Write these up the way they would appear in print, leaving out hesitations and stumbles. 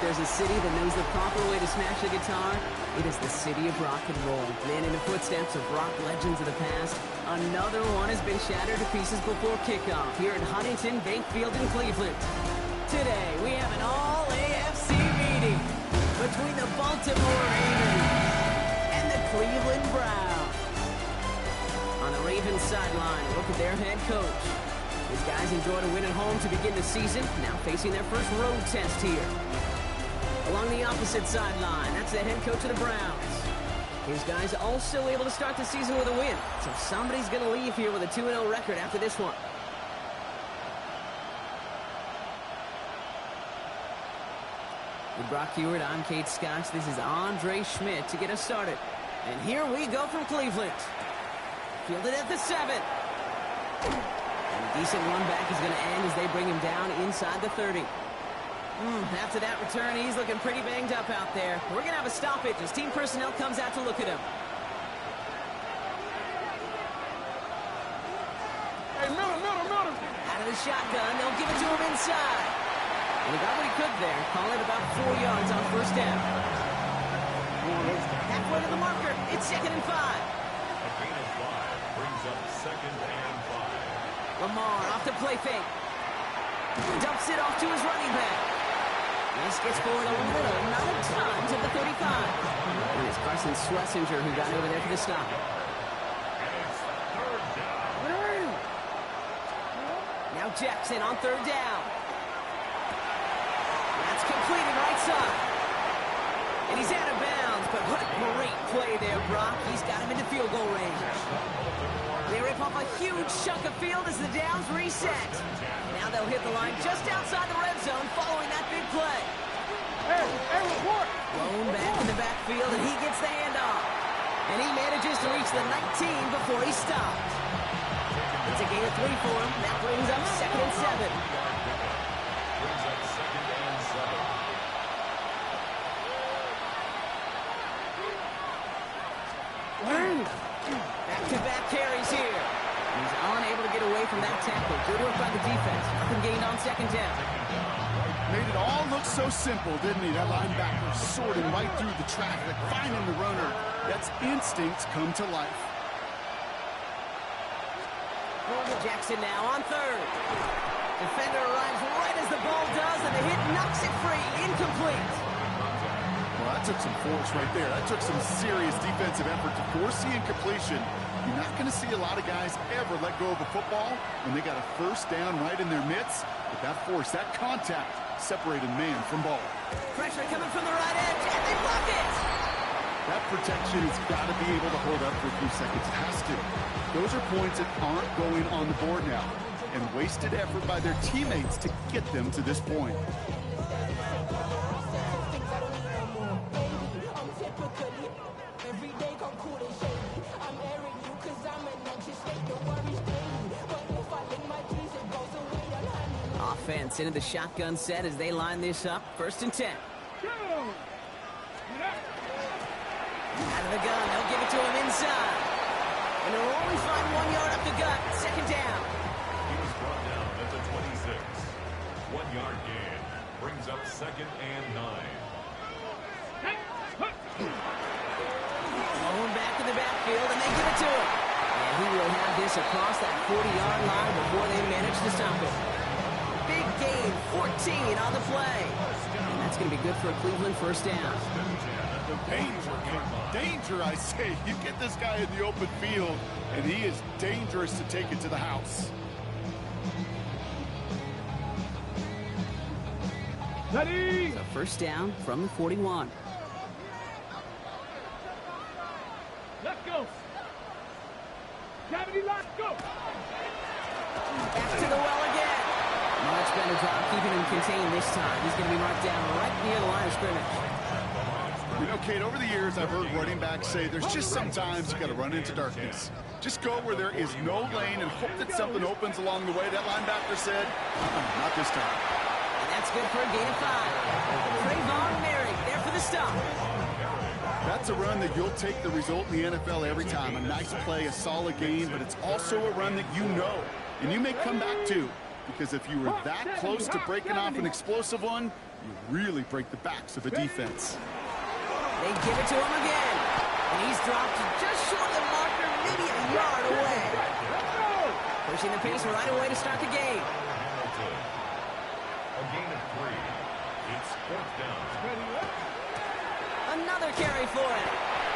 there's a city that knows the proper way to smash a guitar, it is the city of rock and roll. And in the footsteps of rock legends of the past, another one has been shattered to pieces before kickoff here at Huntington Bank Field in Cleveland. Today, we have an all-AFC meeting between the Baltimore Ravens and the Cleveland Browns. On the Ravens sideline, look at their head coach. These guys enjoyed a win at home to begin the season, now facing their first road test here. Along the opposite sideline, that's the head coach of the Browns. These guys also able to start the season with a win, so somebody's going to leave here with a 2-0 record after this one. With Brock Hewitt, I'm Kate Scotch. This is Andre Schmidt to get us started. And here we go from Cleveland. Fielded at the 7. And a decent run back is going to end as they bring him down inside the 30. After that return, he's looking pretty banged up out there. We're going to have a stoppage as team personnel comes out to look at him. Hey, Miller. Out of the shotgun, they'll give it to him inside. And he got what he could there, calling it about 4 yards on first down. Halfway to the marker, it's 2nd and 5. A gain of 5 brings up 2nd and 5. Lamar off the play fake. Dumps it off to his running back. This gets forward a little, not a ton, to the 35. And it's Carson Schlesinger who got over there for the stop. It's 3rd down. Now Jackson on 3rd down. That's completed right side. And he's out of bounds, but what a great play there, Brock. He's got him into field goal range. They rip off a huge chunk of field as the downs reset. Now they'll hit the line just outside the red zone following that big play. Hey, report! Blown back in the backfield, and he gets the handoff. And he manages to reach the 19 before he stopped. It's a gain of 3 for him. That brings up 2nd and 7. Brings up 2nd and 7. Back-to-back carries here. He's unable to get away from that tackle. Good work by the defense. Nothing gained on 2nd down. Made it all look so simple, didn't he? That linebacker sorting right through the traffic, finding the runner. That's instinct come to life. Jackson now on 3rd. Defender arrives right as the ball does, and the hit knocks it free. Incomplete. Well, that took some force right there. That took some serious defensive effort to force the incompletion. You're not going to see a lot of guys ever let go of a football when they got a first down right in their midst. But that force, that contact, separated man from ball. Pressure coming from the right edge, and they block it! That protection has got to be able to hold up for a few seconds. It has to. Those are points that aren't going on the board now. And wasted effort by their teammates to get them to this point. Offense into the shotgun set as they line this up. 1st and 10. Out of the gun, they'll give it to him inside. And they'll only find 1 yard up the gut. 2nd down. He was brought down at the 26. 1-yard gain brings up 2nd and 9. Thrown back in the backfield, and they give it to him. And he will have this across that 40-yard line before they manage to stop it. Big gain, 14 on the play. And that's going to be good for a Cleveland first down. Danger, I say. You get this guy in the open field, and he is dangerous to take it to the house. So first down from the 41. Let's go. Cavity, let's go. Back to the well again. Much better job keeping him contained this time. He's going to be marked down right near the line of scrimmage. You know, Kate, over the years, I've heard running backs say there's just sometimes you got to run into darkness. Just go where there is no lane and hope that something opens along the way. That linebacker said, not this time. And that's good for a gain of 5. Trayvon Merrick there for the stop. That's a run that you'll take the result in the NFL every time. A nice play, a solid game, but it's also a run that you know, and you may come back to. because if you were that close to breaking off an explosive one, you really break the backs of a defense. They give it to him again. And he's dropped just short of the marker, maybe a yard away. Pushing the pace right away to start the game. A gain of 3. It's 4th down. Another carry for him.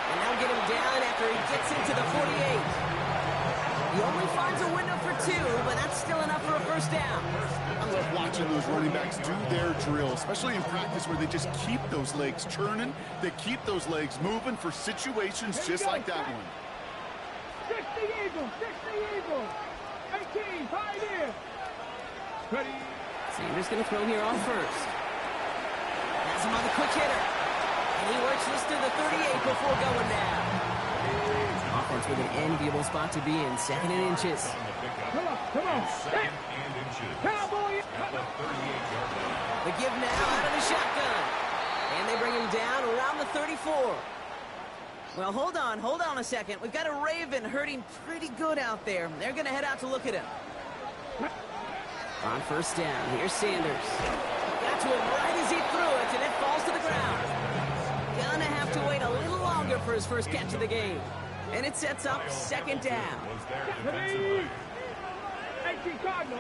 And they'll get him down after he gets into the 48. He only finds a window for 2, but that's still enough for a first down. I love watching those running backs do their drill, especially in practice where they just keep those legs churning. They keep those legs moving for situations just like that one. 60 Eagles, 60 Eagles. 18, 5 in. Ready. Sanders going to throw here on first. Has him on the quick hitter. And he works this to the 38 before going down. Offense with an enviable spot to be in, 2nd and inches. Come on. 2nd and inches. Cowboy. At the 38-yard line. The give now out of the shotgun. And they bring him down around the 34. Well, hold on a second. We've got a Raven hurting pretty good out there. They're going to head out to look at him. On first down, here's Sanders. Got to him right as he threw it, and it falls to the ground. Gonna have to wait a little longer for his first catch of the game. And it sets up 2nd down. 18 Cardinal.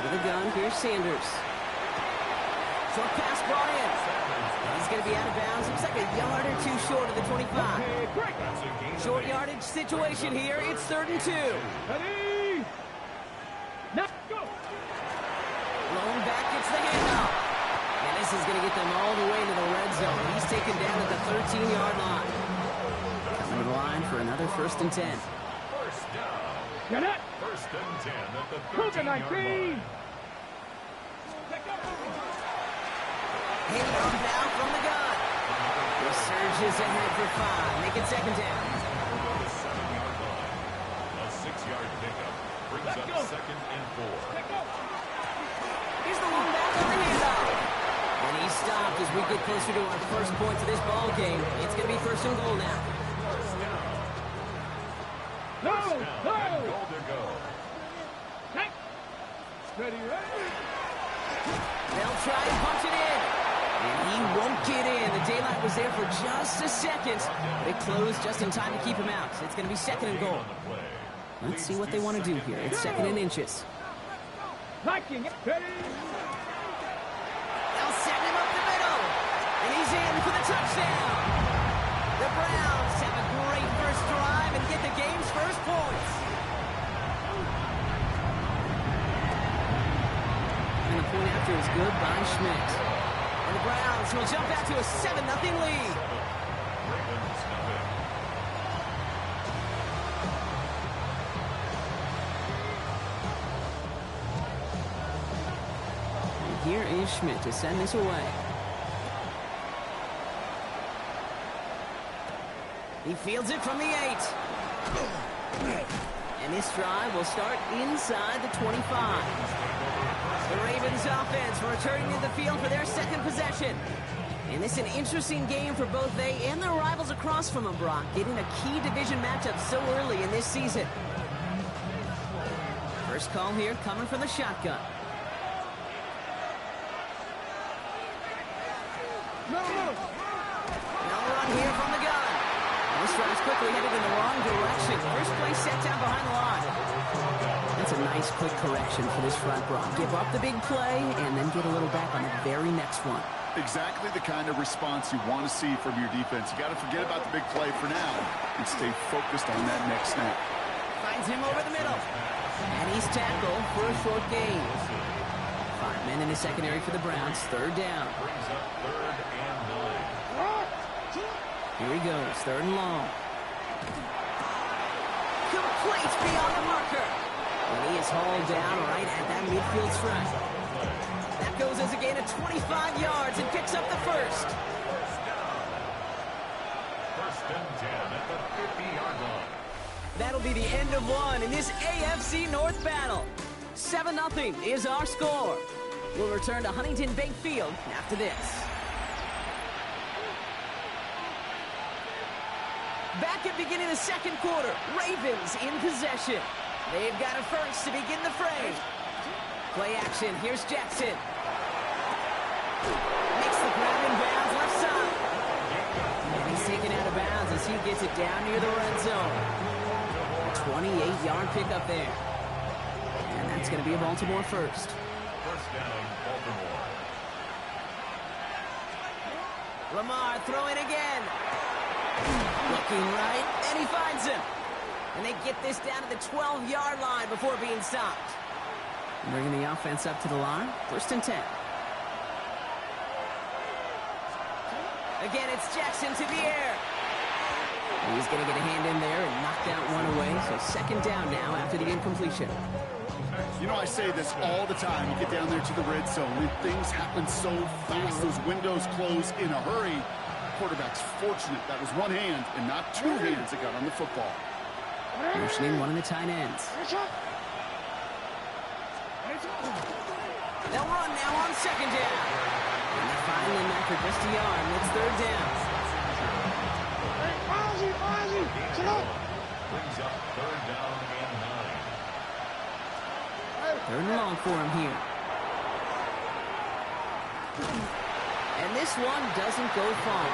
With a gun, here's Sanders. Short pass brought in. He's going to be out of bounds. Looks like a yard or 2 short of the 25. Short yardage situation here. It's 3rd and 2. Ready. Now go. Rolling back gets the handoff. And this is going to get them all the way to the red zone. He's taken down at the 13-yard line. Coming to the line for another 1st and 10. First down. Get it. 1st and 10 at the Cook 13-yard 19. line. Handoff now from the gun. He surges ahead for 5. Make it 2nd down. The 7-yard line. A 6-yard pickup brings up 2nd and 4. Here's the one back on the handoff. And he's stopped as we get closer to our first points of this ball game. It's going to be 1st and goal now. No. And goal to go. Ready. They'll try and punch it in. And he won't get in. The daylight was there for just a second. They closed just in time to keep him out. It's going to be 2nd and goal. Let's see what they want to do here. It's 2nd and inches. Viking. Ready. They'll send him up the middle. And he's in for the touchdown. The Browns have a great first drive and get the game's first points. And the point after is good by Schmidt. And the Browns will jump out to a 7-0 lead. Ravens nothing. And here is Schmidt to send this away. He fields it from the 8. And this drive will start inside the 25. The Ravens offense returning to the field for their 2nd possession. And this is an interesting game for both they and their rivals across from them, Brock, getting a key division matchup so early in this season. First call here coming from the shotgun. No. No run here from the gun. This drive's quickly headed in the wrong direction. First play set down behind the line. That's a nice quick correction for this front row. Give up the big play and then get a little back on the very next one. Exactly the kind of response you want to see from your defense. You got to forget about the big play for now and stay focused on that next snap. Finds him over the middle. And he's tackled for a short gain. 5 men in the secondary for the Browns. 3rd down. Brings up 3rd and 9. Here he goes. 3rd and long. Complete beyond the marker. And he is hauled down right at that midfield stripe. That goes as a gain of 25 yards and picks up the 1st. 1st and 10 at the 50-yard line. That'll be the end of one in this AFC North battle. 7-0 is our score. We'll return to Huntington Bank Field after this. Back at beginning of the 2nd quarter, Ravens in possession. They've got a first to begin the fray. Play action. Here's Jackson. Makes the grab in bounds left side. And he's taken out of bounds as he gets it down near the red zone. A 28-yard pickup there. And that's going to be a Baltimore first. First down, Baltimore. Lamar throwing again. Looking right, and he finds him. And they get this down to the 12-yard line before being stopped. Bringing the offense up to the line. First and 10. Again, it's Jackson to the air. He's going to get a hand in there and knock that one away. So second down now after the incompletion. You know, I say this all the time. You get down there to the red zone, and things happen so fast. Those windows close in a hurry. Quarterback's fortunate that was one hand and not two hands that got on the football. Motioning one of the tight ends. They'll run now on second down. And they find him after just a yard. And it's third down. Brings up third down and 9. Third and long for him here. And this one doesn't go far.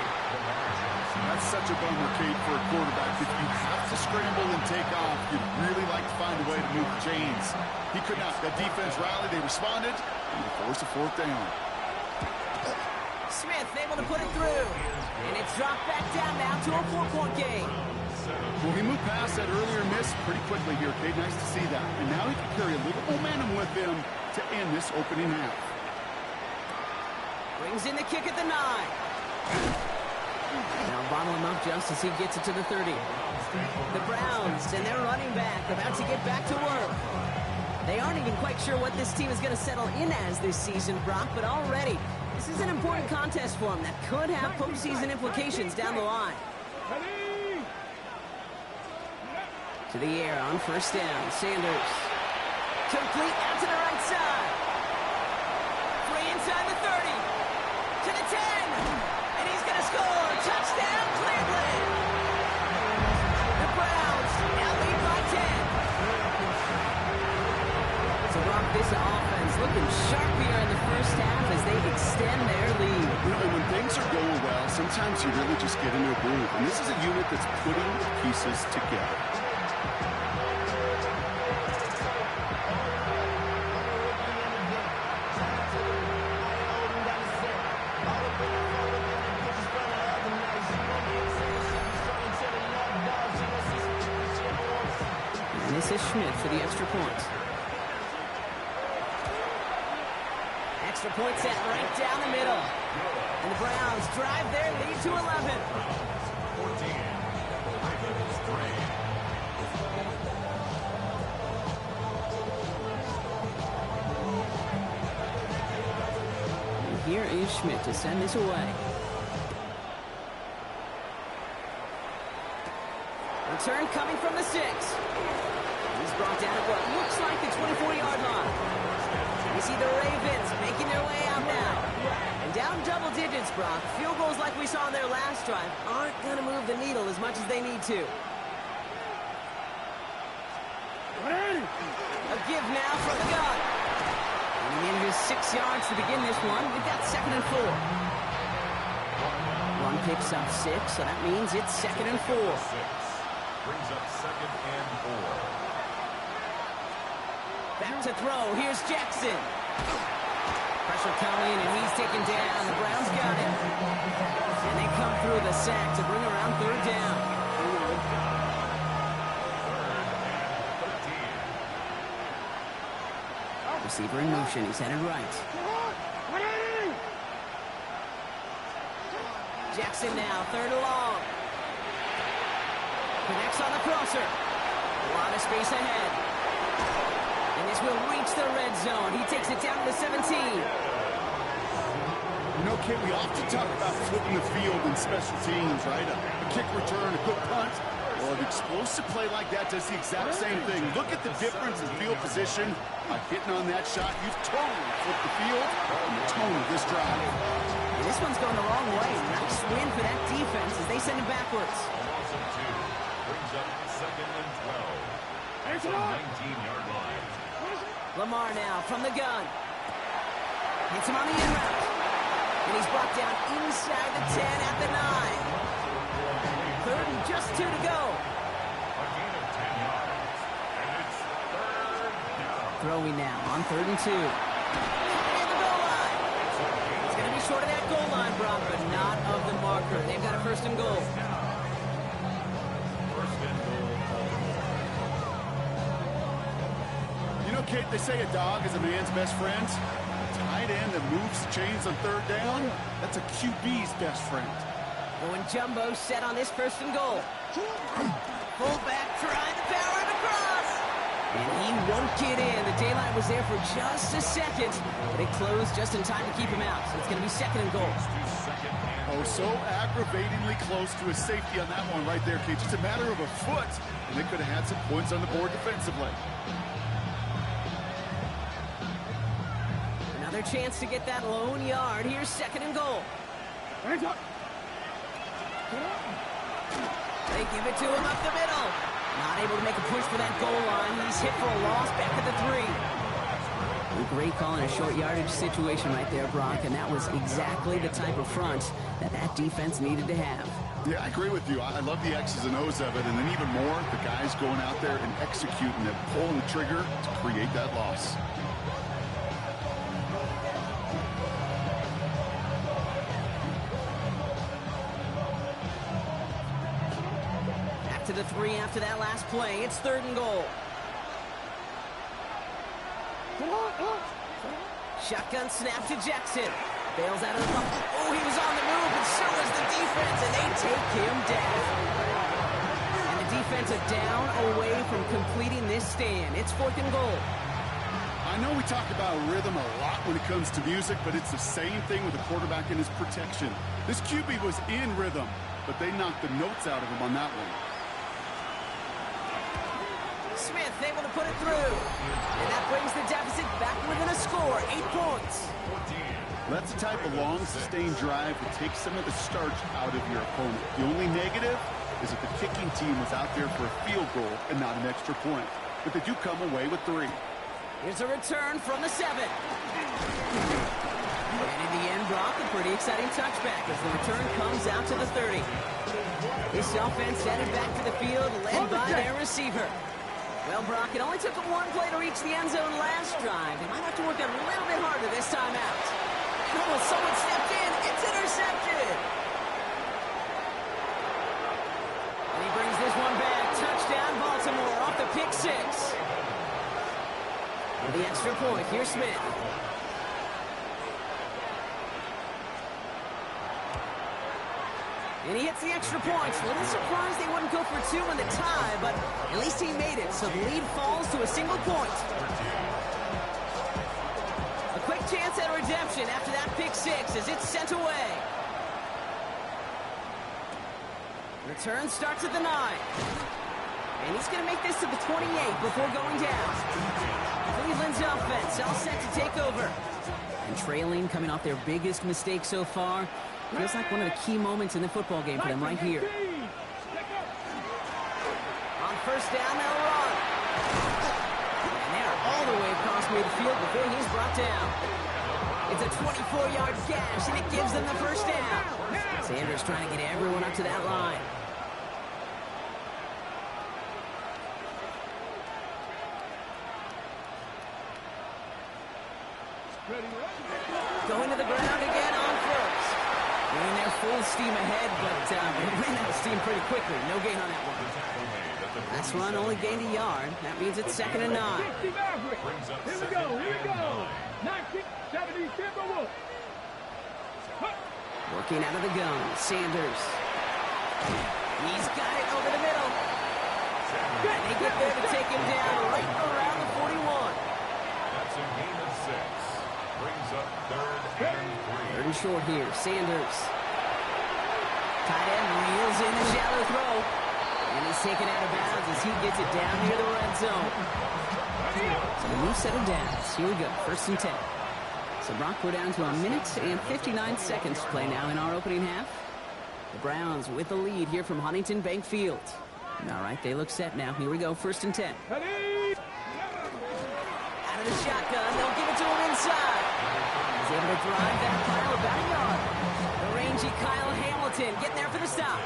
That's such a bummer, Kate, for a quarterback. If you have to scramble and take off, you'd really like to find a way to move the chains. He could not. That defense rallied. They responded, and they forced a fourth down. Smith able to put it through. And it's dropped back down now to a 4-point game. Well, he moved past that earlier miss pretty quickly here, Kate. Nice to see that. And now he can carry a little momentum with him to end this opening half. Brings in the kick at the 9. Now bottle him up just as he gets it to the 30. The Browns and their running back about to get back to work. They aren't even quite sure what this team is going to settle in as this season, Brock, but already this is an important contest for them that could have postseason implications down the line. To the air on first down. Sanders. Complete out to the right side. Free inside the 30. To the 10. And he's going to score. Touchdown, Cleveland. The Browns now lead by 10. So, Brock, this offense looking sharp here in the first half as they extend their lead. You know, when things are going well, sometimes you really just get into a groove. And this is a unit that's putting the pieces together. This is Schmidt for the extra point. Extra point set right down the middle. And the Browns drive their lead to 11. 14. And here is Schmidt to send this away. Return coming from the 6. He's brought down at what looks like the 24-yard line. You see the Ravens making their way out now. And down double digits, Brock. Field goals like we saw on their last drive aren't going to move the needle as much as they need to. A give now from the gun. And he in 6 yards to begin this one. We've got 2nd and 4. One picks up 6, so that means it's 2nd and 4. Brings up 2nd and 4. Back to throw. Here's Jackson. Pressure coming, and he's taken down. The Browns got it. And they come through the sack to bring around 3rd down. Receiver in motion. He's headed right. Jackson now, 3rd and long. Connects on the crosser. A lot of space ahead. And this will reach the red zone. He takes it down to the 17. You know, Kate, we often talk about flipping the field in special teams, right? A kick return, a good punt. Well, an explosive play like that does the exact same thing. Look at the difference in field position. By hitting on that shot, you've totally flipped the field and the tone of this drive. And this one's going the wrong way. Nice win for that defense as they send it backwards. Brings up 2nd and 12. That's a 19-yard line. Lamar now from the gun. Hits him on the in route. And he's brought down inside the 10 at the 9. Third and just 2 to go. A gain of 10 yards. And it's third down. Throwing now on 3rd and 2. And the goal line. It's going to be short of that goal line, Brock, but not of the marker. They've got a 1st and goal. First and goal. You know, Kate, they say a dog is a man's best friend. Tight end that moves chains on 3rd down, that's a QB's best friend. Going jumbo set on this 1st and goal. Fullback trying to power it across. And he won't get in. The daylight was there for just a second, but it closed just in time to keep him out. So it's going to be 2nd and goal. Oh, so aggravatingly close to a safety on that one right there, Kate. Just a matter of a foot, and they could have had some points on the board defensively. Another chance to get that lone yard. Here's 2nd and goal. Hands up. They give it to him up the middle. Not able to make a push for that goal line. He's hit for a loss back at the 3. A great call in a short yardage situation right there, Brock, and that was exactly the type of front that defense needed to have. Yeah, I agree with you. I love the X's and O's of it, and then even more, the guys going out there and executing it, pulling the trigger to create that loss. To the 3 after that last play. It's 3rd and goal. Shotgun snap to Jackson. Bails out of the bubble. Oh, he was on the move, and so was the defense, and they take him down. And the defense a down away from completing this stand. It's 4th and goal. I know we talk about rhythm a lot when it comes to music, but it's the same thing with the quarterback and his protection. This QB was in rhythm, but they knocked the notes out of him on that one. Smith able to put it through. And that brings the deficit back within a score, 8 points. That's the type of long, sustained drive that takes some of the starch out of your opponent. The only negative is that the kicking team was out there for a field goal and not an extra point. But they do come away with 3. Here's a return from the 7. And in the end, Brock, a pretty exciting touchback as the return comes out to the 30. This offense headed back to the field, led by their receiver. Well, Brock, it only took them 1 play to reach the end zone last drive. They might have to work a little bit harder this time out. And almost someone stepped in. It's intercepted. And he brings this one back. Touchdown, Baltimore, off the pick 6. For the extra point, here's Smith. And he hits the extra points. A little surprised they wouldn't go for 2 in the tie, but at least he made it, so the lead falls to a single point. A quick chance at a redemption after that pick 6 as it's sent away. Return starts at the 9. And he's going to make this to the 28 before going down. Cleveland's offense all set to take over. And trailing, coming off their biggest mistake so far. Feels like one of the key moments in the football game for them right here. On 1st down, they'll run. And they're all the way across midfield before he's brought down. It's a 24-yard gash, and it gives them the 1st down. Sanders trying to get everyone up to that line. Going to the ground again on 1st. Doing their full steam ahead, but they ran out of steam pretty quickly. No gain on that one. Last run only gained a yard. That means it's 2nd and 9. Here we go. 1970 Timberwolves. Working out of the gun, Sanders. He's got it over the middle. And they get there to take him down right around the 41. That's a gain of 6. Brings up 3rd and 3. 3rd and short here, Sanders. Tight end reels in the shallow throw. And he's taken out of bounds as he gets it down near the red zone. So a new set of downs. Here we go, 1st and 10. So Brock, we're down to 1 minute and 59 seconds to play now in our opening half. The Browns with the lead here from Huntington Bank Field. All right, they look set now. Here we go, 1st and 10. Ready? in the shotgun. They'll give it to him inside. He's able to drive that pile about a yard. The rangy Kyle Hamilton getting there for the stop.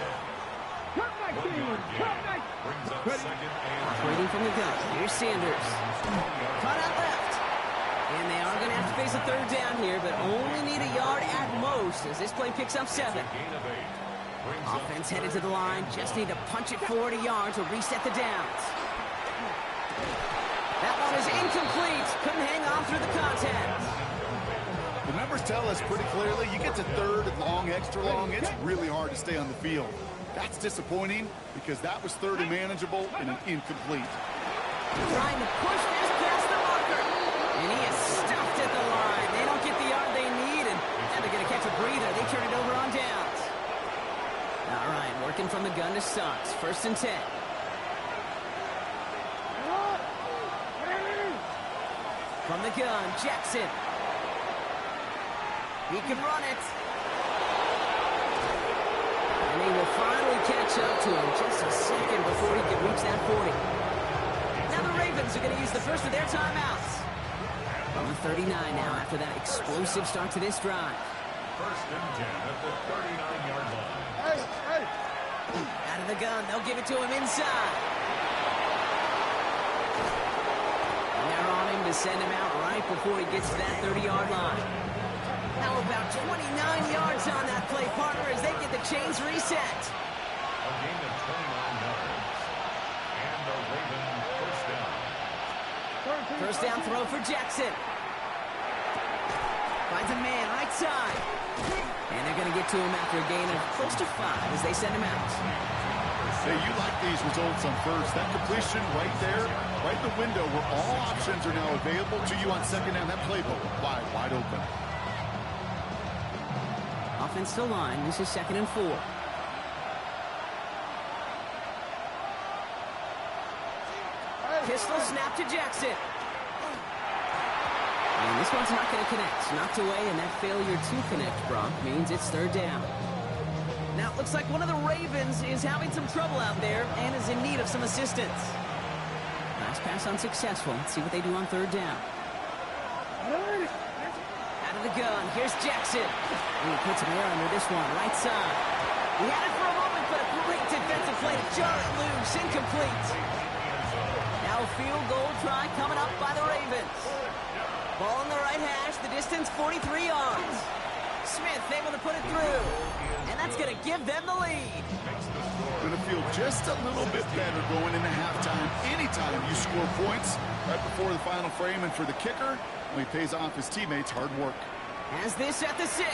Waiting from the gun. Here's Sanders. Cut out left. And they are going to have to face a third down here, but only need a yard at most as this play picks up 7. Offense headed to the line. Just need to punch it forward a yard to reset the downs. That one is incomplete. Couldn't hang on through the contact. The numbers tell us pretty clearly, you get to third and long, extra long, it's really hard to stay on the field. That's disappointing because that was third and manageable and an incomplete. Trying to push this past the marker. And he is stuffed at the line. They don't get the yard they need, and now they're going to catch a breather. They turn it over on downs. All right, working from the gun to Suggs. 1st and 10. From the gun, Jackson. He can run it. And he will finally catch up to him just a second before he can reach that 40. Now the Ravens are going to use the first of their timeouts. From the 39 now after that explosive start to this drive. 1st and 10 at the 39-yard line. Out of the gun, they'll give it to him inside. And they're on him to send him out right before he gets to that 30-yard line. Now about 29 yards on that play, partner, as they get the chains reset. A gain of 29 yards. And the Raven first down. First down throw for Jackson. Finds a man right side. And they're going to get to him after a gain of close to 5 as they send him out. Hey, you like these results on first. That completion right there, right in the window where all options are now available to you on second down. That playbook wide open. Offense to line. This is 2nd and 4. Pistol snap to Jackson. And this one's not going to connect. Knocked away, and that failure to connect, Brock, means it's 3rd down. Now, it looks like one of the Ravens is having some trouble out there and is in need of some assistance. Last pass unsuccessful. Let's see what they do on 3rd down. Out of the gun. Here's Jackson. And he puts him there under this one, right side. He had it for a moment, but a great defensive play to jar it loose. Incomplete. Now a field goal try coming up by the Ravens. Ball in the right hash. The distance 43 yards. Smith able to put it through. And that's going to give them the lead. Going to feel just a little bit better going into halftime. Anytime you score points right before the final frame, and for the kicker, well, he pays off his teammates' hard work. Has this at the 6.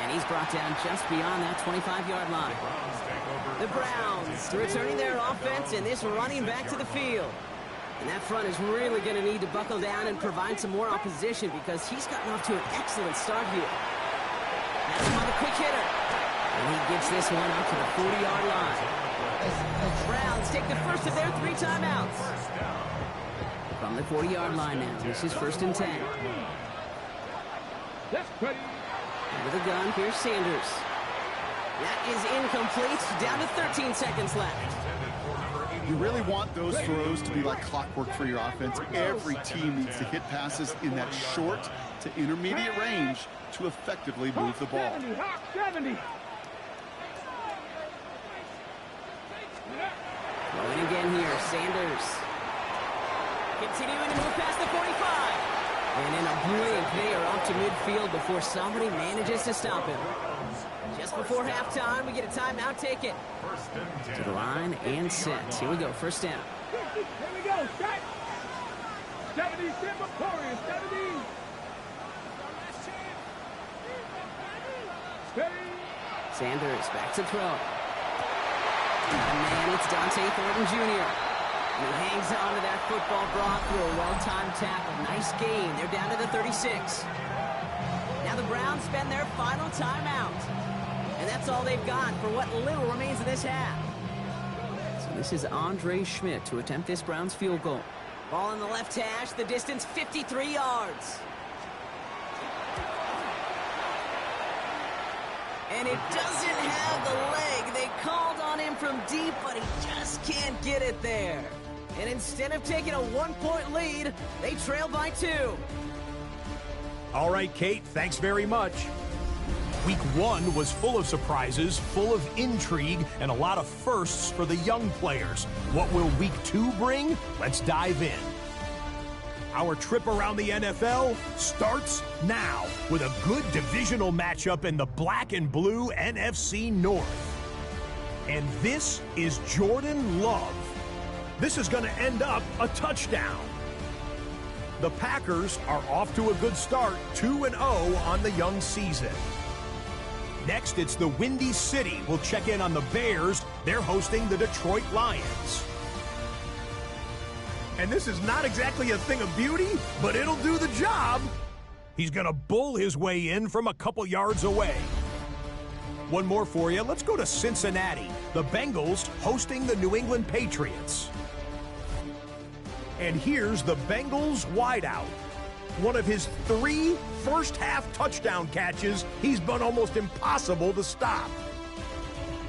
And he's brought down just beyond that 25-yard line. The Browns returning their offense and this running back to the field. And that front is really going to need to buckle down and provide some more opposition because he's gotten off to an excellent start here. That's him on the quick hitter. And he gets this one out to the 40-yard line. The Browns take the first of their 3 timeouts. From the 40-yard line now, this is 1st and 10. With a gun, here's Sanders. That is incomplete. Down to 13 seconds left. You really want those throws to be like clockwork for your offense. Every team needs to hit passes in that short to intermediate range to effectively move the ball. 70. Going again here, Sanders. Continuing to move past the 45. And in a blink, they are off to midfield before somebody manages to stop him. Just before halftime, we get a timeout taken. To the line and set. Here we go, 1st down. Here we go, shot. 70, Singaporean, 70. Sanders back to throw. And man, it's Dante Thornton Jr. And he hangs on to that football, Brock, through a well-timed tackle. Nice gain. They're down to the 36. Now the Browns spend their final timeout. And that's all they've got for what little remains of this half. So this is Andre Schmidt to attempt this Browns field goal. Ball in the left hash, the distance 53 yards. And it doesn't have the leg. They called on him from deep, but he just can't get it there. And instead of taking a 1-point lead, they trail by 2. All right, Kate, thanks very much. Week 1 was full of surprises, full of intrigue, and a lot of firsts for the young players. What will Week 2 bring? Let's dive in. Our trip around the NFL starts now with a good divisional matchup in the black and blue NFC North. And this is Jordan Love. This is going to end up a touchdown. The Packers are off to a good start, 2-0 on the young season. Next, it's the Windy City. We'll check in on the Bears. They're hosting the Detroit Lions. And this is not exactly a thing of beauty, but it'll do the job. He's going to bull his way in from a couple yards away. One more for you. Let's go to Cincinnati. The Bengals hosting the New England Patriots. And here's the Bengals wideout. One of his 3 first-half touchdown catches, he's been almost impossible to stop.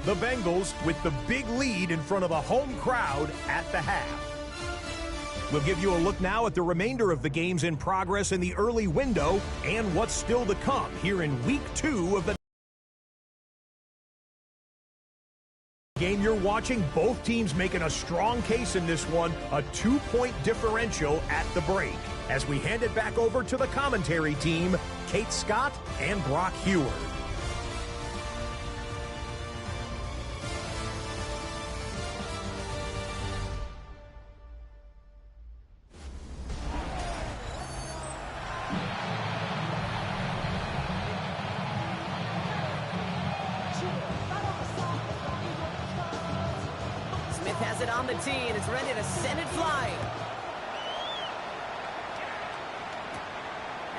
The Bengals with the big lead in front of a home crowd at the half. We'll give you a look now at the remainder of the games in progress in the early window and what's still to come here in Week 2 of the game you're watching. Both teams making a strong case in this one, a 2-point differential at the break. As we hand it back over to the commentary team, Kate Scott and Brock Heward. Smith has it on the tee and is ready to send it flying.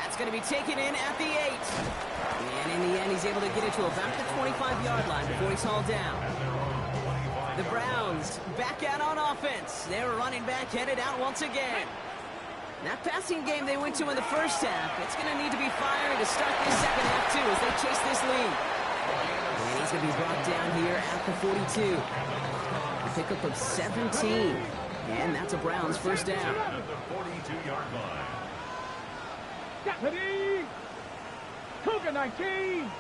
That's going to be taken in at the 8. And in the end, he's able to get it to about the 25-yard line before he's hauled down. The Browns back out on offense. Their running back headed out once again. That passing game they went to in the first half, it's going to need to be firing to start this second half, too, as they chase this lead. And he's going to be brought down here at the 42. A pickup of 17. And that's a Browns first down. At the 42-yard line. Deputy! Cougar 19!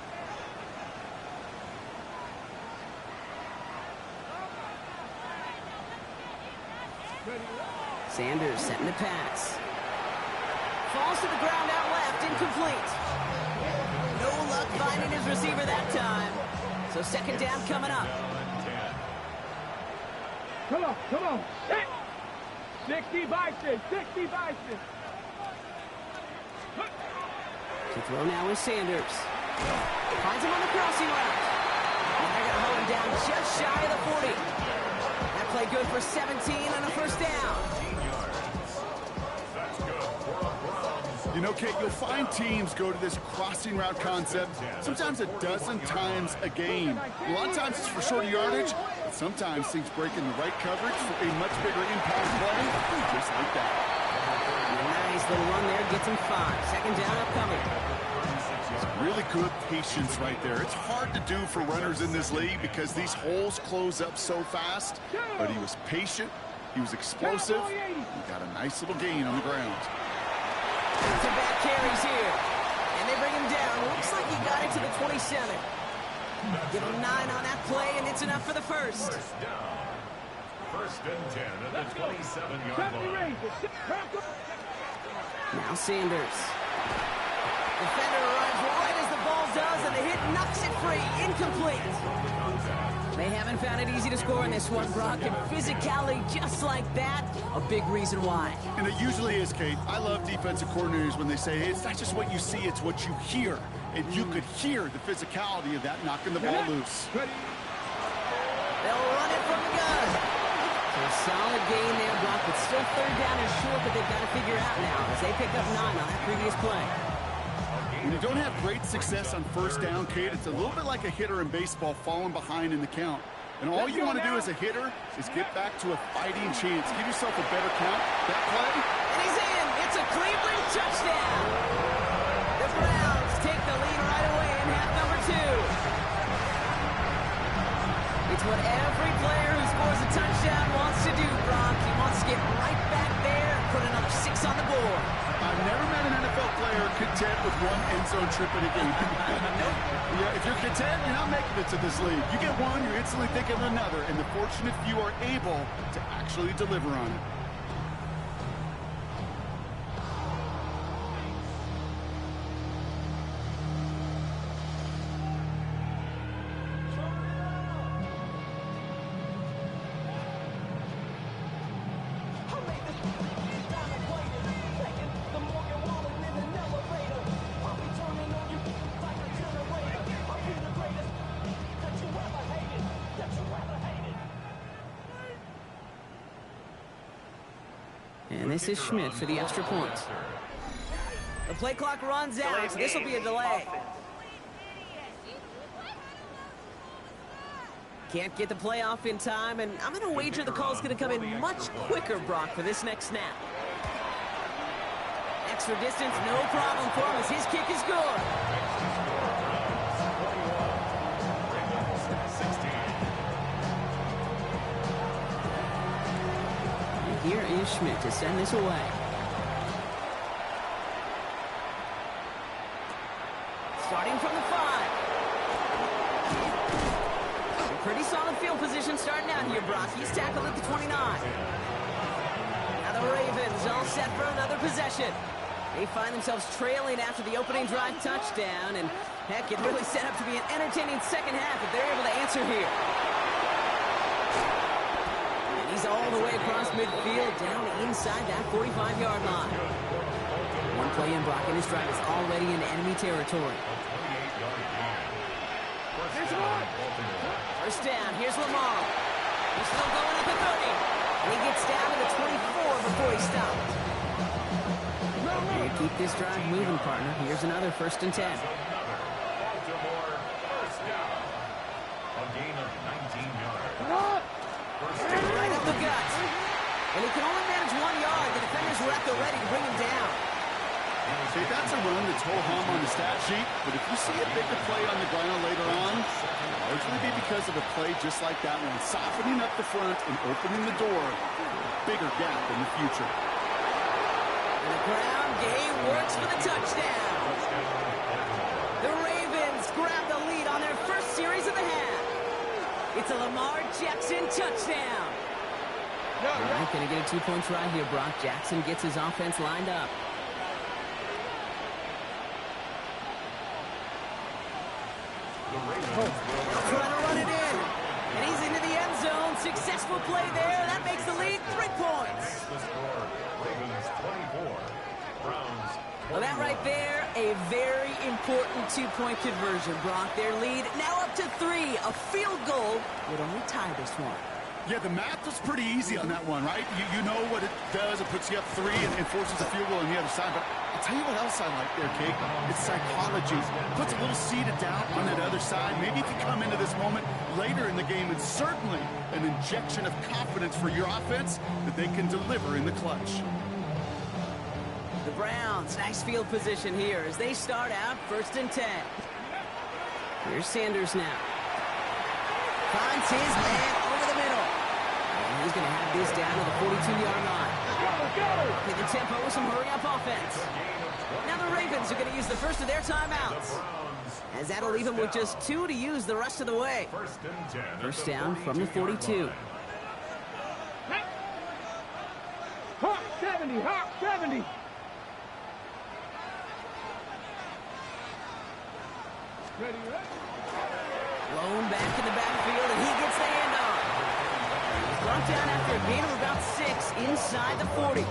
Sanders setting the pass. Falls to the ground out left, incomplete. No luck finding his receiver that time. So second down coming up. Come on, come on. Set! 60 by 6, 60 by 6. To throw now is Sanders. Finds him on the crossing route. And they're going to hold him down just shy of the 40. That play good for 17 and a first down. You know, Kate, you'll find teams go to this crossing route concept sometimes a dozen times a game. A lot of times it's for shorter yardage, but sometimes things break in the right coverage for a much bigger impact play, just like that. Nice little run there, gets him 5. Second down upcoming. Really good patience right there. It's hard to do for runners in this league because these holes close up so fast, but he was patient, he was explosive, he got a nice little gain on the ground. Some bad carries here, and they bring him down. Looks like he got it to the 27. Give him 9 on that play, and it's enough for the first. First down. First and 10 at the 27-yard line. Now Sanders. Defender arrives right as the ball does, and the hit knocks it free. Incomplete. They haven't found it easy to score in this one, Brock, and physicality just like that, a big reason why. And it usually is, Kate. I love defensive coordinators when they say, hey, it's not just what you see, it's what you hear. And you could hear the physicality of that knocking the ball loose. They'll run it from the gun. So a solid gain there, Brock, but still third down and short, but they've got to figure out now as they pick up 9 on that previous play. When you don't have great success on first down, Kate, it's a little bit like a hitter in baseball falling behind in the count. And all you want to do as a hitter is get back to a fighting chance. Give yourself a better count. That play. And he's in. It's a Cleveland touchdown. The Browns take the lead right away in half number 2. It's what every player who scores a touchdown wants to do, Brock. He wants to get player content with one end zone trip in a game? Yeah, if you're content, you're not making it to this league. You get one, you're instantly thinking of another, and the fortunate few are able to actually deliver on it. And this is Schmidt for the extra point. The play clock runs out, so this will be a delay. Can't get the play off in time, and I'm going to wager the call is going to come in much quicker, Brock, for this next snap. Extra distance, no problem for him as his kick is good. Here is Schmidt to send this away. Starting from the 5. Pretty solid field position starting out here, Brock. He's tackled at the 29. Now the Ravens all set for another possession. They find themselves trailing after the opening drive touchdown, and heck, it really set up to be an entertaining second half if they're able to answer here. He's all the way across midfield, down inside that 45-yard line. One play in, Brock, and his drive is already in enemy territory. First down, here's Lamar. He's still going at the 30. And he gets down to the 24 before he stopped. Keep this drive moving, partner. Here's another 1st and 10. A gain of 19 yards. Right up the gut. And he can only manage 1 yard. The defenders were at the ready to bring him down. See, that's a run that's ho-hum on the stat sheet, but if you see a bigger play on the ground later on, it'll largely be because of a play just like that one, softening up the front and opening the door for a bigger gap in the future. And the ground game works for the touchdown. The Ravens grab the lead on their first series of the half. It's a Lamar Jackson touchdown. They're going to get a 2-point try here, Brock. Jackson gets his offense lined up. Trying to run it in. And he's into the end zone. Successful play there. That makes the lead 3 points. Ravens 24. Browns. Well, that right there, a very important 2-point conversion, Brock. Their lead now up to 3. A field goal would only tie this one. Yeah, the math was pretty easy on that one, right? You know what it does. It puts you up 3 and forces a field goal on the other side. But I'll tell you what else I like there, Kate. It's psychology. It puts a little seed of doubt on that other side. Maybe if you come into this moment later in the game, it's certainly an injection of confidence for your offense that they can deliver in the clutch. The Browns, nice field position here as they start out 1st and 10. Here's Sanders now. Finds his man over the middle. And he's going to have this down to the 42-yard line. Hit the tempo with some hurry-up offense. Now the Ravens are going to use the first of their timeouts, as that'll leave them with just 2 to use the rest of the way. First down from the 42. Hawk 70, Hawk 70. Ready, ready. Blown back in the backfield, and he gets the handoff. He's brought down after a gain of about 6 inside the 40.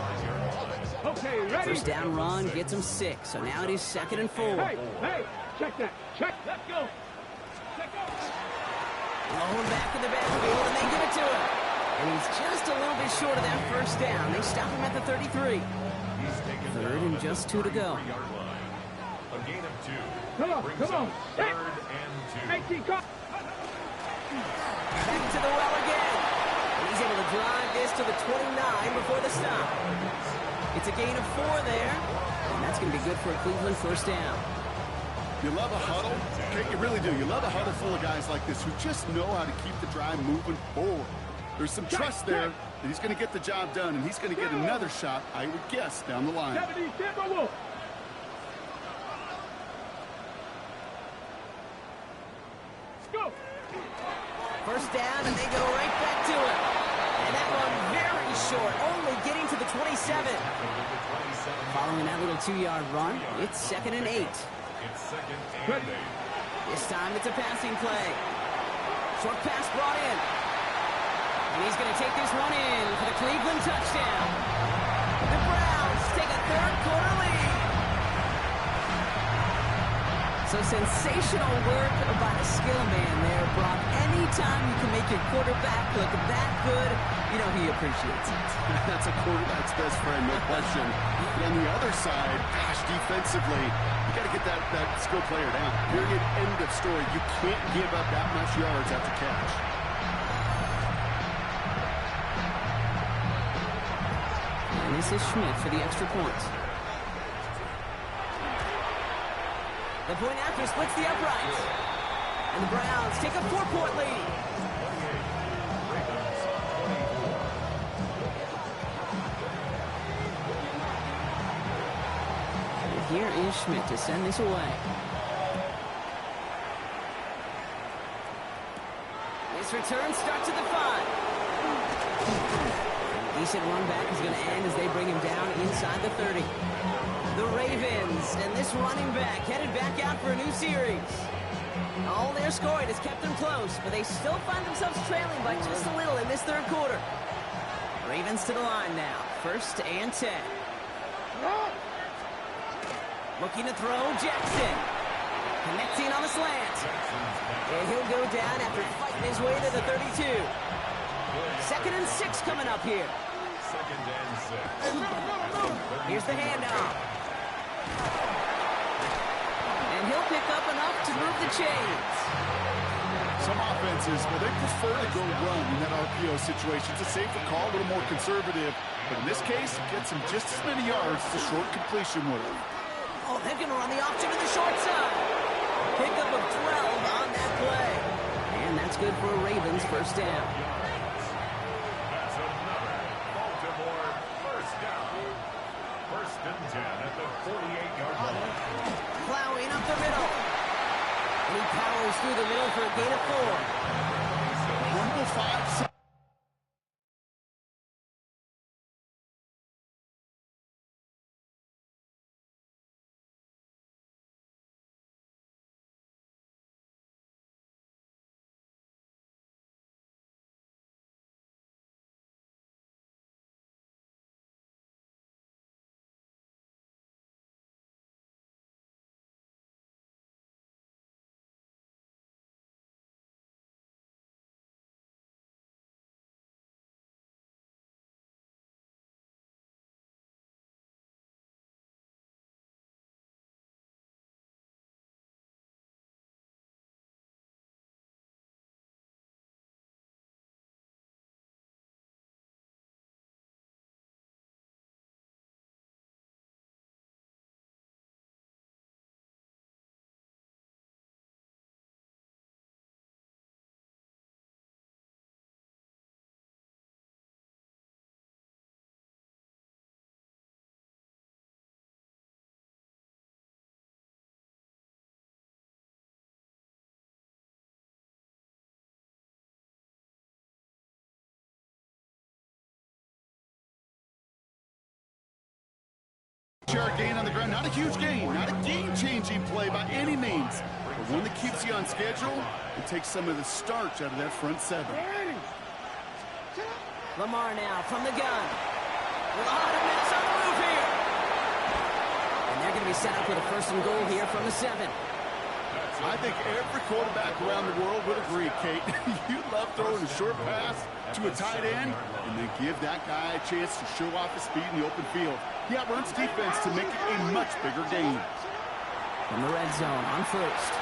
Okay, ready. First down run gets him 6, so now it is 2nd and 4. Hey, check that. Check. Let's go. Check out. Blown back in the backfield, and they give it to him. And he's just a little bit short of that first down. They stop him at the 33. 3rd and just 2 to go. A gain of 2. Come on. Hey. 3rd and 2. 18, come. Back to the well again. And he's able to drive this to the 29 before the stop. It's a gain of 4 there. And that's going to be good for a Cleveland first down. You love a huddle. Okay, you really do. You love a huddle full of guys like this who just know how to keep the drive moving forward. There's some trust there that he's going to get the job done, and he's going to get another shot, I would guess, down the line. 70, Timberwolf. down, and they go right back to it. And that one very short, only getting to the 27. Following that little 2-yard run, it's 2nd and 8. It's 2nd and 8. This time it's a passing play. Short pass brought in. And he's going to take this one in for the Cleveland touchdown. The Browns take a third-quarter lead. So sensational work by the skill man there, Brock. Anytime you can make your quarterback look that good, you know he appreciates it. That's a quarterback's best friend, no question. But on the other side, gosh, defensively, you got to get that skill player down. Period, end of story. You can't give up that much yards after catch. And this is Schmidt for the extra point. The point after splits the uprights. And the Browns take a 4-point lead. And here is Schmidt to send this away. This return starts at the 5. Decent run back is going to end as they bring him down inside the 30. The Ravens, and this running back headed back out for a new series. All their scoring has kept them close, but they still find themselves trailing by just a little in this third quarter. Ravens to the line now, 1st and 10. Looking to throw, Jackson. Connecting on the slant. And he'll go down after fighting his way to the 32. 2nd and 6 coming up here. 2nd and 6. Here's the handoff. And he'll pick up enough to move the chains. Some offenses, well, they prefer to go run in that RPO situation. It's a safer call, a little more conservative. But in this case, it gets him just as many yards as a short completion would have. Oh, they're going to run the option to the short side. Pickup of 12 on that play. And that's good for a Ravens first down. That's another Baltimore first down. 1st and 10 at the 48-yard line. Plowing up the middle. And he powers through the middle for a gain of 4. 105. Yard gain on the ground. Not a huge gain. Not a game-changing play by any means. But one that keeps you on schedule and takes some of the starch out of that front 7. Lamar now from the gun. With 100 minutes on the move here. And they're going to be set up with a 1st and goal here from the 7. I think every quarterback around the world would agree, Kate. You love throwing a short pass to a tight end and then give that guy a chance to show off his speed in the open field. He outruns defense to make it a much bigger game. From the red zone on 1st.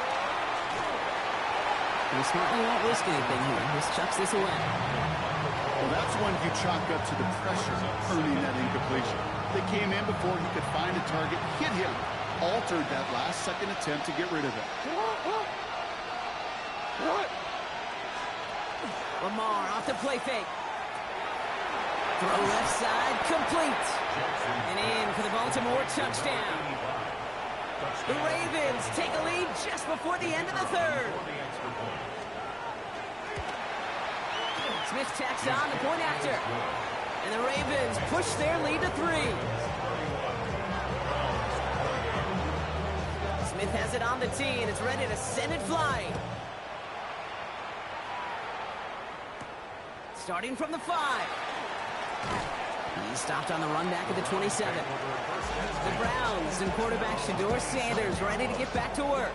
He smartly won't risk anything here. Just chucks this away. Well, that's when you chalk up to the pressure earning that incompletion. They came in before he could find a target, hit him, altered that last-second attempt to get rid of it. Lamar off the play fake. Throw left side, complete. And in for the Baltimore touchdown. The Ravens take a lead just before the end of the 3rd. Smith tacks on the point after. And the Ravens push their lead to 3. Smith has it on the tee, and it's ready to send it flying. Starting from the 5. He's stopped on the run back at the 27. The Browns and quarterback Shedeur Sanders ready to get back to work.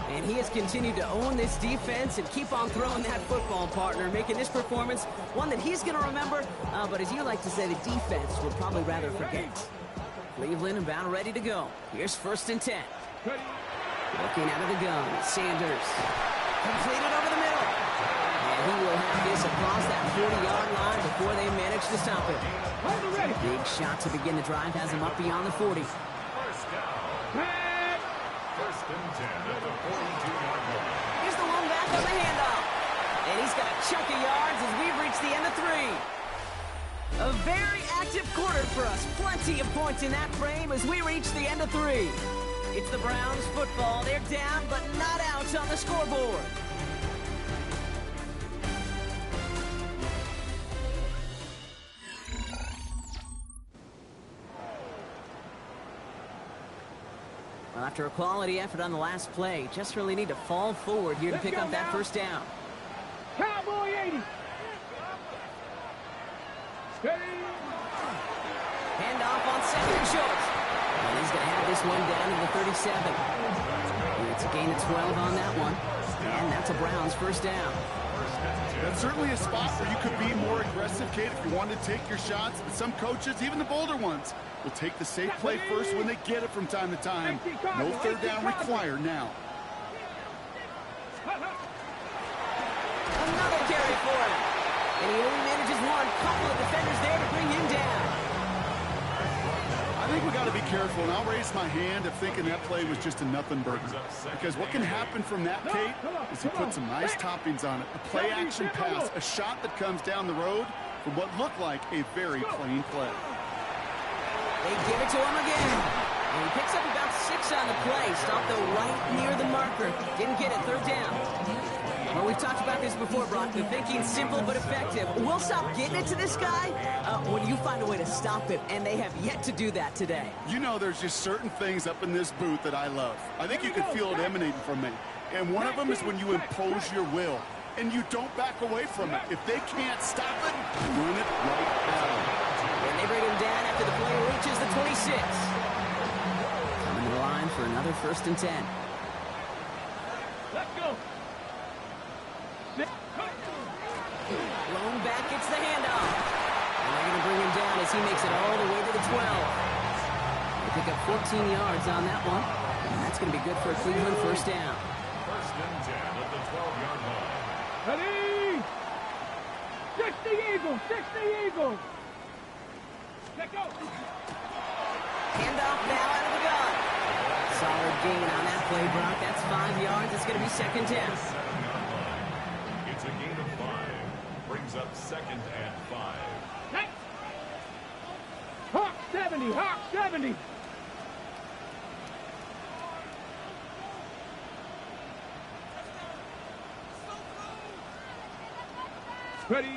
And he has continued to own this defense and keep on throwing that football, partner, making this performance one that he's going to remember. But as you like to say, the defense will probably rather forget. Cleveland about ready to go. Here's 1st and 10. Looking out of the gun, Sanders. Completed over the middle. And he will have this across that 40-yard line before they manage to stop it. Big shot to begin the drive has him up beyond the 40. First down. First and 10 at the 42-yard line. Here's the one back on the handoff. And he's got a chunk of yards as we've reached the end of 3. A very active quarter for us. Plenty of points in that frame as we reach the end of 3. It's the Browns football. They're down, but not out on the scoreboard. Well, after a quality effort on the last play, just really need to fall forward here to pick up that first down. Cowboy 80. Steady. Hand off on 2nd and short. And he's going to have this one down to the 37. It's a gain of 12 on that one. And that's a Browns first down. That's certainly a spot where you could be more aggressive, Kate, if you wanted to take your shots. But some coaches, even the bolder ones, will take the safe play first when they get it from time to time. No 3rd down required now. Another carry for him. And he only manages one. Couple of defenders there to bring him down. I think we got to be careful, and I'll raise my hand of thinking that play was just a nothing burger. Because what can happen from that, Kate, is he put some nice toppings on it. A play-action pass, a shot that comes down the road from what looked like a very plain play. They give it to him again. And he picks up about 6 on the play. Stopped though right near the marker. Didn't get it. 3rd down. Well, we've talked about this before, Brock. The thinking's simple but effective. We'll stop getting it to this guy when you find a way to stop it, and they have yet to do that today. You know, there's just certain things up in this booth that I love. I think you can feel it emanating from me. And one of them is when you impose your will, and you don't back away from it. If they can't stop it, run it right down. And they bring him down after the play reaches the 26. Coming to the line for another 1st and 10. Let's go. Blown back gets the handoff. And they're going to bring him down as he makes it all the way to the 12. They pick up 14 yards on that one. And that's going to be good for a Cleveland first down. First and 10 at the 12-yard line. Ready. 60 Eagles. 60 Eagles. Let's go. Handoff now out of the gun. Solid gain on that play, Brock. That's 5 yards. It's going to be 2nd down. It's a gain of 5. Brings up 2nd and 5. Next. Hawk 70. Hawk 70. Ready. A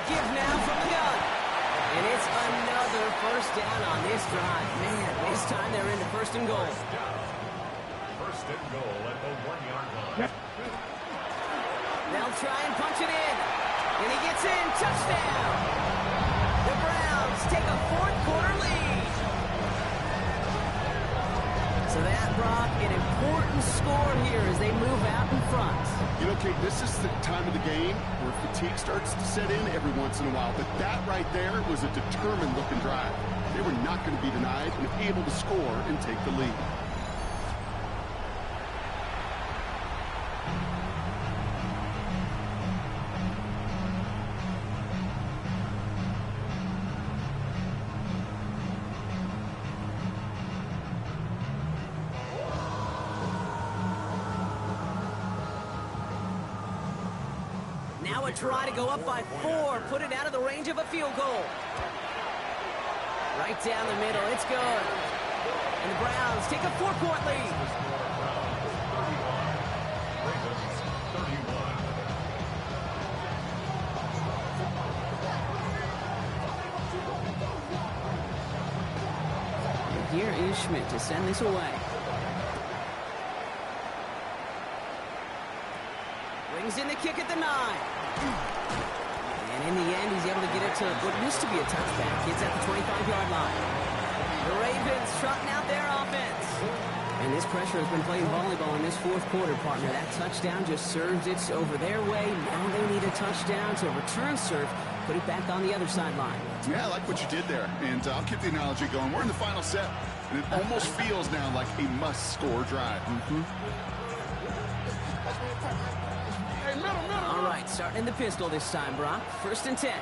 give now from the gun. And it's another first down on this drive. Man, this time they're into 1st and goal. First and goal at the 1-yard line. They'll try and punch it in. And he gets in. Touchdown. The Browns take a 4th quarter lead. So that, Brock, an important score here as they move out in front. You know, Kate, this is the time of the game where fatigue starts to set in every once in a while. But that right there was a determined-looking drive. They were not going to be denied and able to score and take the lead. Now a try to go up by 4, put it out of the range of a field goal. Right down the middle, it's good. And the Browns take a 4-point lead. here is Schmidt to send this away. Brings in the kick at the 9. And in the end, he's able to get it to what used to be a touchback. It's at the 25-yard line. The Ravens trotting out their offense. And this pressure has been playing volleyball in this fourth quarter, partner. That touchdown just serves it over their way. Now they need a touchdown to return serve, put it back on the other sideline. Yeah, I like what you did there. And I'll keep the analogy going. We're in the final set. And it almost feels now like a must-score drive. All right, starting in the pistol this time, Brock. 1st and 10.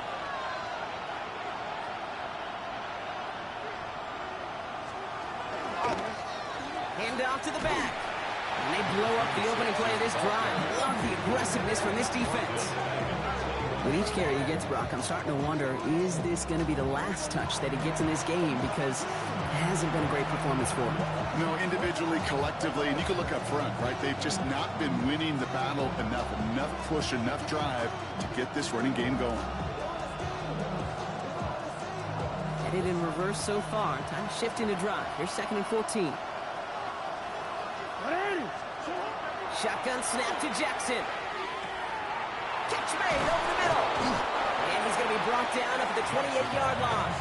Hand off to the back. And they blow up the opening play of this drive. Love the aggressiveness from this defense. With each carry he gets, Brock, I'm starting to wonder, is this going to be the last touch that he gets in this game? Because it hasn't been a great performance for him. No, individually, collectively, and you can look up front, right? They've just not been winning the battle enough push, enough drive to get this running game going. Headed in reverse so far. Time to shift into drive. Here's 2nd and 14. Shotgun snap to Jackson. Catch made over the middle. And he's going to be brought down up at the 28-yard line.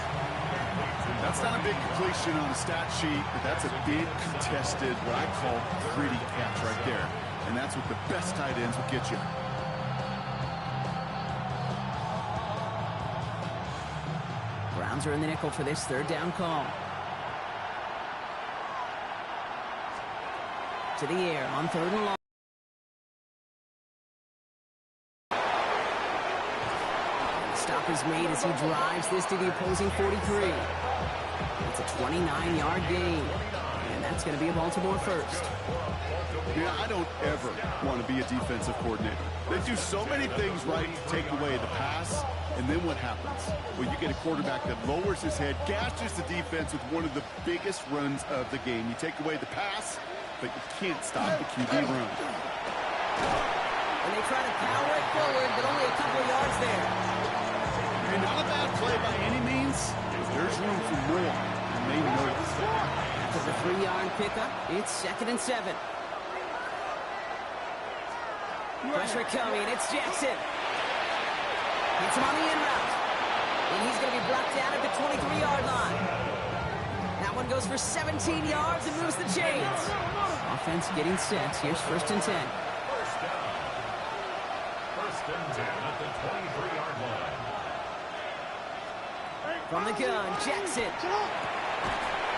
That's not a big completion on the stat sheet, but that's a big contested, what I call pretty catch right there. And that's what the best tight ends will get you. Browns are in the nickel for this 3rd down call. To the air on 3rd and long. Stop is made as he drives this to the opposing 43. It's a 29-yard gain, and that's going to be a Baltimore first. Yeah, I don't ever want to be a defensive coordinator. They do so many things right to take away the pass, and then what happens? Well, you get a quarterback that lowers his head, gashes the defense with one of the biggest runs of the game. You take away the pass, but you can't stop the QB run. And they try to power it forward, but only a couple of yards there. And not a bad play by any means. There's room for more, and they know it. After the 3-yard pickup, it's 2nd and 7. Pressure coming, it's Jackson. Hits him on the in route. And he's going to be brought down at the 23-yard line. That one goes for 17 yards and moves the chains. Offense getting set. Here's 1st and 10. First down. 1st and 10 at the 23-yard line. From the gun, Jackson.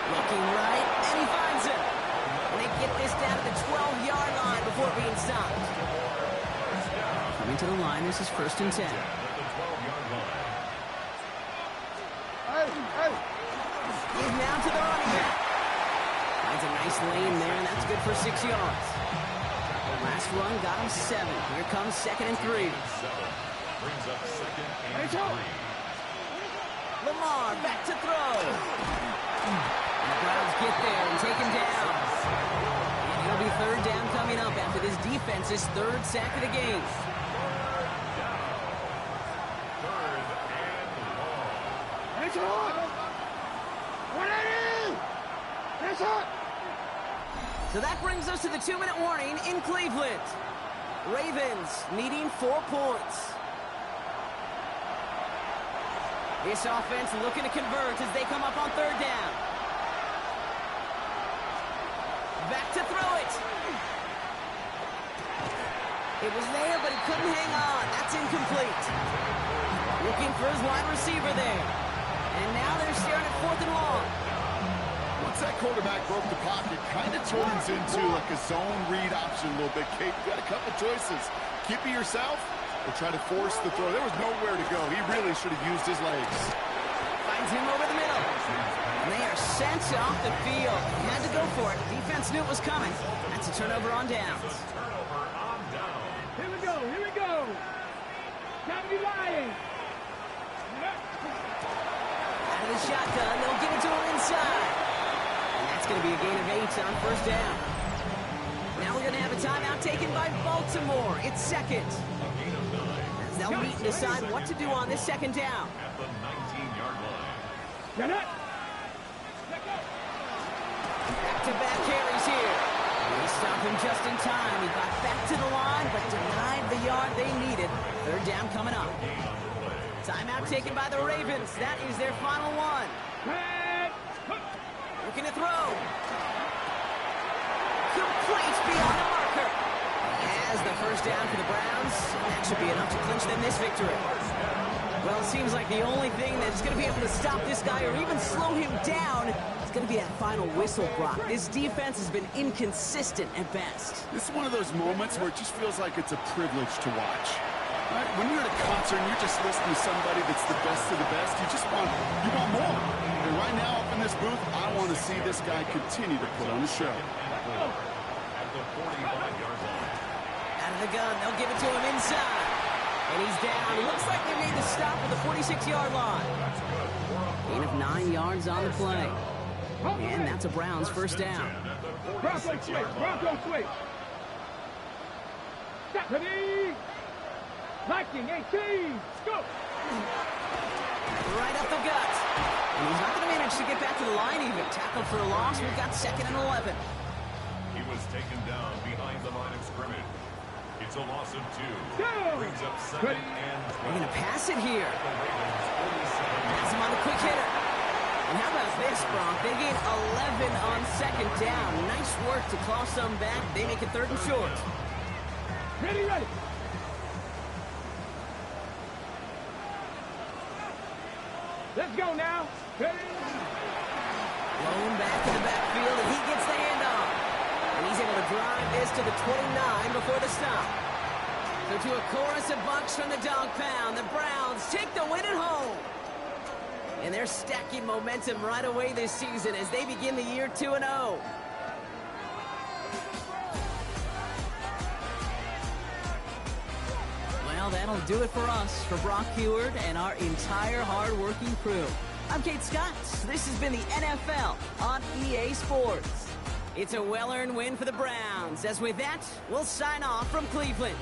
Looking right, and he finds it. And they get this down to the 12-yard line before being stopped. Coming to the line, this is 1st and 10. At the 12-yard line. He's now to the running back. Finds a nice lane there, and that's good for 6 yards. Last run got him 7. Here comes 2nd and 3. 7 brings up 2nd and 3. Lamar back to throw. And the Browns get there and take him down. And it'll be 3rd down coming up after this defense's 3rd sack of the game. So that brings us to the 2-minute warning in Cleveland. Ravens needing 4 points. This offense looking to convert as they come up on 3rd down. Back to throw it. It was there, but he couldn't hang on. That's incomplete. Looking for his wide receiver there. And now they're staring at 4th and long. Once that quarterback broke the pocket, kind of turns into like a zone read option a little bit. Kate, you've got a couple choices. Keep it yourself or try to force the throw. There was nowhere to go. He really should have used his legs. Finds him over the middle. And they are sent off the field. He had to go for it. Defense knew it was coming. That's a turnover on downs. Turnover on down. Here we go, here we go. Time to be lying. Out of the shotgun, they'll give it to him inside. And that's going to be a gain of 8 on 1st down. Now we're going to have a timeout taken by Baltimore. It's 2nd. As they'll meet and decide what to do on this 2nd down. At the 19-yard line. Get it. Back-to-back carries here. They stop him just in time. He got back to the line, but denied the yard they needed. Third down coming up. Timeout taken by the Ravens. That is their final one. Looking to throw. Complete beyond the marker. Has the first down for the Browns. That should be enough to clinch them this victory. Well, it seems like the only thing that's going to be able to stop this guy or even slow him down is going to be that final whistle, Brock. This defense has been inconsistent at best. This is one of those moments where it just feels like it's a privilege to watch. Right? When you're at a concert and you're just listening to somebody that's the best of the best, you want more. And right now up in this booth, I want to see this guy continue to put on a show. At the 45-yard line. Out of the gun, they'll give it to him inside. And he's down. It looks like they made the stop at the 46-yard line. Gain of 9 yards on the play. And that's a Browns first down. Bronco switch. Bronco switch. Stop. Ready. Liking 18. Go. Right up the gut. And he's not going to manage to get back to the line even. Tackled for a loss. We've got 2nd and 11. He was taken down behind the line of scrimmage. It's a loss of 2. Brings up 2nd and 12. They're going to pass it here. Pass him on the quick hitter. And how about this, Bronk? They gain 11 on 2nd down. Nice work to claw some back. They make it 3rd and short. Ready. Let's go now. Ready. Blown back to the backfield, and he gets the handoff. And he's able to drive this to the 29 before the stop. So to a chorus of bucks from the dog pound, the Browns take the win at home. And they're stacking momentum right away this season as they begin the year 2-0. Well, that'll do it for us, for Brock Heward and our entire hard-working crew. I'm Kate Scott. This has been the NFL on EA Sports. It's a well-earned win for the Browns. As with that, we'll sign off from Cleveland.